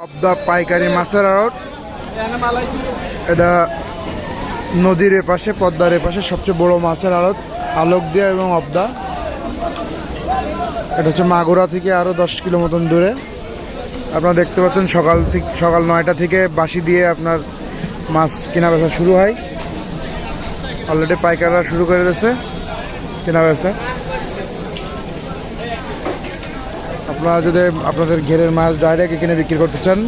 পদ্মা পাইকারি মাছের আড়ত। এটা নদীর এপাশে, পদ্মার এপাশে সবচেয়ে বড় মাছের আড়ত আলোকদিয়া এবং অবদা। এটা হচ্ছে মাগুরা থেকে আরও 10 কিলো মতন দূরে। আপনারা দেখতে পাচ্ছেন সকাল 9টা থেকে বাঁশি দিয়ে আপনার মাছ কেনা বেচা শুরু হয়। অলরেডি পাইকাররা শুরু করে দিয়েছে কেনা বেচা। আপনারা যদি আপনাদের ঘেরের মাছ ডাইরেক্ট এখানে বিক্রি করতে চান,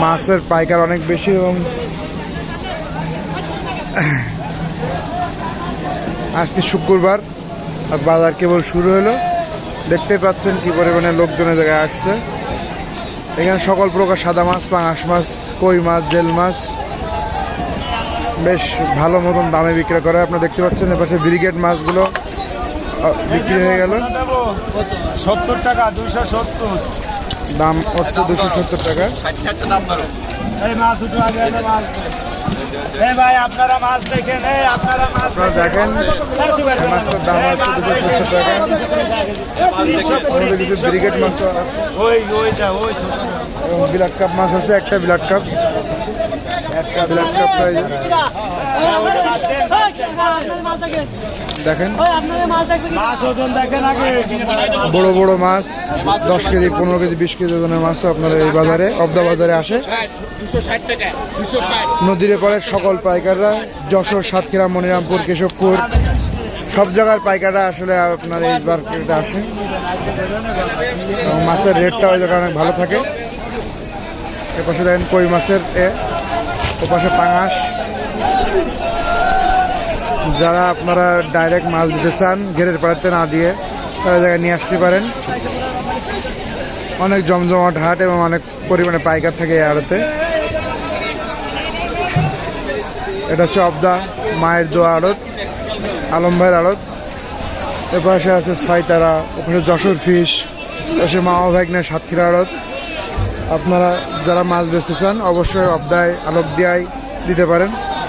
মাছের পাইকার অনেক বেশি এবং আজকে শুক্রবার আর বাজার কেবল শুরু হলো। দেখতে পাচ্ছেন কি পরিমাণে লোকজনের জায়গায় আসছে। এখানে সকল প্রকার সাদা মাছ, পাঙাশ মাছ, কই মাছ, জেল মাছ বেশ ভালো মতন দামে বিক্রি করে। আপনারা দেখতে পাচ্ছেন এপাশে ব্রিগেড মাছগুলো বিক্রি হয়ে গেল। 70 টাকা, 270 দাম হচ্ছে 270 টাকা। এই মাছ উঠো আগে, মাছ এই ভাই আপনারা মাছ দেখেন, এই আপনারা মাছ আপনারা দেখেন মাছটার দাম হচ্ছে 270 টাকা। আমাদের কিছু ব্রিগেড মাছ এবং ব্ল্যাক কাপ মাছ আছে, একটা ব্ল্যাক কাপ প্রাইস। দেখেন বড় বড় মাছ 10 কেজি, 15 কেজি, 20 কেজি ওজনের মাছ আপনার এই বাজারে, অবদা বাজারে আসে। 260 টাকা, 260। নদীর পরে সকল পাইকাররা, যশোর, সাতক্ষীরা, মনিরামপুর, কেশবপুর সব জায়গার পাইকাররা আসলে আপনার এই মার্কেটে আসে এবং মাছের রেটটা ওই জায়গায় অনেক ভালো থাকে। এপাশে দেখেন কই মাছের ওপাশে পাঙাশ। যারা আপনারা ডাইরেক্ট মাছ দিতে চান ঘেরের পাড়াতে না দিয়ে, তারা জায়গায় নিয়ে আসতে পারেন। অনেক জমজমাট হাট এবং অনেক পরিমাণে পাইকার থাকে এই আড়তে। এটা হচ্ছে অবদা মায়ের দোয়া আড়ত, আলম ভাইয়ের আড়ত। এপাশে আছে ছয়তারা, ওপাশে যশোর ফিশ, এপাশে মামা ভাগ্নের সাতক্ষীরা আড়ত। আপনারা যারা মাছ বেচতে চান অবশ্যই অবদায়, আলোকদিয়ায় দিতে পারেন।